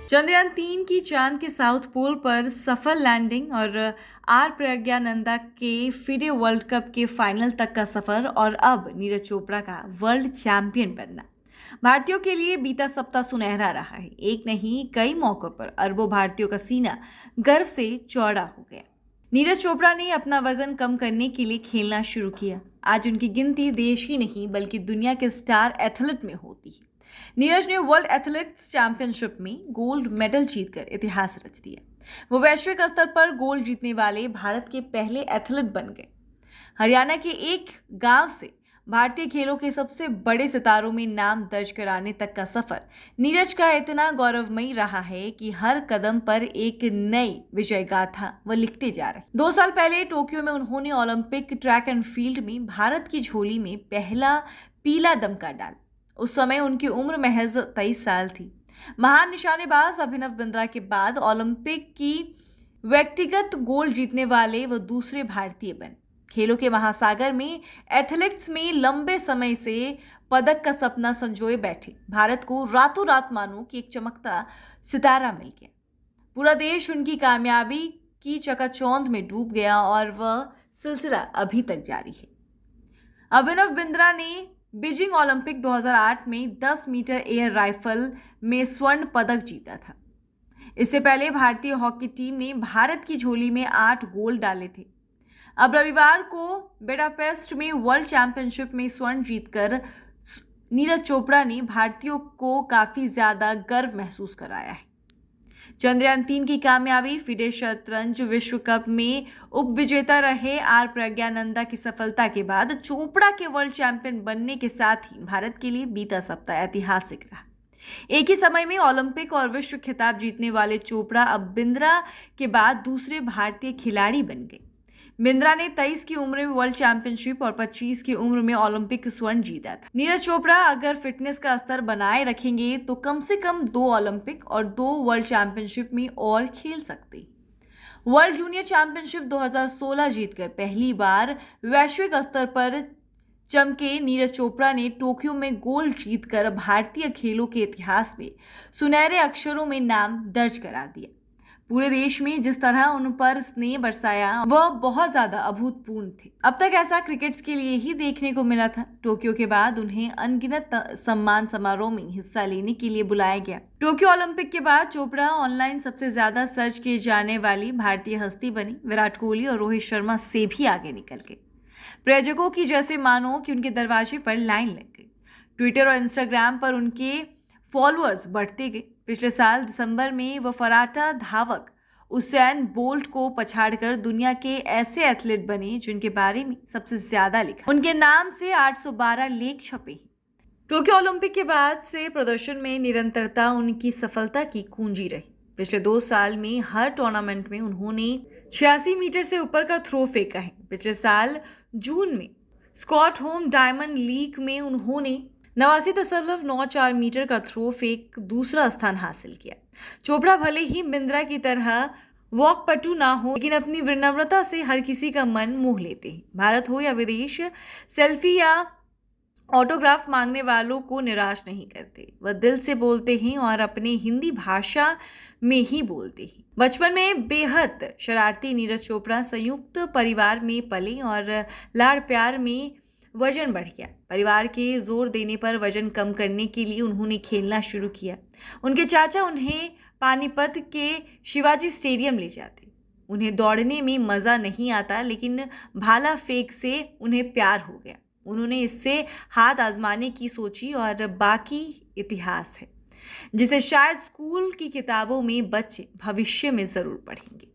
चंद्रयान 3 की चांद के साउथ पोल पर सफल लैंडिंग और आर प्रज्ञानंदा के फिडे वर्ल्ड कप के फाइनल तक का सफर और अब नीरज चोपड़ा का वर्ल्ड चैंपियन बनना भारतीयों के लिए बीता सप्ताह सुनहरा रहा है। एक नहीं कई मौकों पर अरबों भारतीयों का सीना गर्व से चौड़ा हो गया। नीरज चोपड़ा ने अपना वजन कम करने के लिए खेलना शुरू किया। आज उनकी गिनती देश ही नहीं बल्कि दुनिया के स्टार एथलीट में होती है। नीरज ने वर्ल्ड एथलेटिक्स चैंपियनशिप में गोल्ड मेडल जीतकर इतिहास रच दिया। वो वैश्विक स्तर पर गोल्ड जीतने वाले भारत के पहले एथलीट बन गए। हरियाणा के एक गांव से भारतीय खेलों के सबसे बड़े सितारों में नाम दर्ज कराने तक का सफर नीरज का इतना गौरवमयी रहा है कि हर कदम पर एक नई विजय गाथा वो लिखते जा रहे। 2 साल पहले टोक्यो में उन्होंने ओलंपिक ट्रैक एंड फील्ड में भारत की झोली में पहला पीला दमका डाला। उस समय उनकी उम्र महज 23 साल थी। महान निशानेबाज अभिनव बिंद्रा के बाद ओलंपिक की व्यक्तिगत गोल्ड जीतने वाले वो दूसरे भारतीय बने। खेलों के महासागर में एथलेटिक्स में लंबे समय से पदक का सपना संजोए बैठे भारत को रातों रात मानो कि एक चमकता सितारा मिल गया। पूरा देश उनकी कामयाबी की चकाचौंध में डूब गया और वह सिलसिला अभी तक जारी है। अभिनव बिंद्रा ने बीजिंग ओलंपिक 2008 में 10 मीटर एयर राइफल में स्वर्ण पदक जीता था। इससे पहले भारतीय हॉकी टीम ने भारत की झोली में 8 गोल्ड डाले थे। अब रविवार को बुडापेस्ट में वर्ल्ड चैंपियनशिप में स्वर्ण जीतकर नीरज चोपड़ा ने भारतीयों को काफी ज्यादा गर्व महसूस कराया है। चंद्रयान 3 की कामयाबी, फिडे शतरंज विश्व कप में उपविजेता रहे आर प्रज्ञानंदा की सफलता के बाद चोपड़ा के वर्ल्ड चैंपियन बनने के साथ ही भारत के लिए बीता सप्ताह ऐतिहासिक रहा। एक ही समय में ओलंपिक और विश्व खिताब जीतने वाले चोपड़ा अब बिंद्रा के बाद दूसरे भारतीय खिलाड़ी बन गए। बिंद्रा ने 23 की उम्र में वर्ल्ड चैंपियनशिप और 25 की उम्र में ओलंपिक स्वर्ण जीता था। नीरज चोपड़ा अगर फिटनेस का स्तर बनाए रखेंगे तो कम से कम 2 ओलंपिक और 2 वर्ल्ड चैंपियनशिप में और खेल सकते। वर्ल्ड जूनियर चैंपियनशिप 2016 जीतकर पहली बार वैश्विक स्तर पर चमके नीरज चोपड़ा ने टोक्यो में गोल्ड जीतकर भारतीय खेलों के इतिहास में सुनहरे अक्षरों में नाम दर्ज करा दिया। पूरे देश में जिस तरह उन पर स्नेह बरसाया वह बहुत ज्यादा अभूतपूर्व थे। अब तक ऐसा क्रिकेट्स के लिए ही देखने को मिला था। टोक्यो के बाद उन्हें अनगिनत सम्मान समारोह में हिस्सा लेने के लिए बुलाया गया। टोक्यो ओलंपिक के बाद चोपड़ा ऑनलाइन सबसे ज्यादा सर्च किए जाने वाली भारतीय हस्ती बनी। विराट कोहली और रोहित शर्मा से भी आगे निकल गए। प्रायोजकों की जैसे मानो कि उनके दरवाजे पर लाइन लग गई। ट्विटर और इंस्टाग्राम पर उनके फॉलोअर्स बढ़ते गए। पिछले साल दिसंबर में वह फराटा धावक उसैन बोल्ट को पछाड़कर दुनिया के ऐसे एथलीट बने जिनके बारे में सबसे ज्यादा लिखा। उनके नाम से 812 लेख छपे हैं। टोक्यो ओलंपिक के बाद से प्रदर्शन में निरंतरता उनकी सफलता की कुंजी रही। पिछले 2 साल में हर टूर्नामेंट में उन्होंने 86 मीटर से ऊपर का थ्रो फेंका है। पिछले साल जून में स्कॉटहोम डायमंड लीग में उन्होंने 89.94 मीटर का थ्रो फेंक दूसरा स्थान हासिल किया। चोपड़ा भले ही बिंद्रा की तरह वॉक पटु ना हो लेकिन अपनी विनम्रता से हर किसी का मन मोह लेते हैं। भारत हो या विदेश, सेल्फी या ऑटोग्राफ मांगने वालों को निराश नहीं करते। वह दिल से बोलते हैं और अपने हिंदी भाषा में ही बोलते हैं। बचपन में बेहद शरारती नीरज चोपड़ा संयुक्त परिवार में पले और लाड़ प्यार में वजन बढ़ गया। परिवार के जोर देने पर वजन कम करने के लिए उन्होंने खेलना शुरू किया। उनके चाचा उन्हें पानीपत के शिवाजी स्टेडियम ले जाते। उन्हें दौड़ने में मज़ा नहीं आता लेकिन भाला फेंक से उन्हें प्यार हो गया। उन्होंने इससे हाथ आजमाने की सोची और बाकी इतिहास है, जिसे शायद स्कूल की किताबों में बच्चे भविष्य में ज़रूर पढ़ेंगे।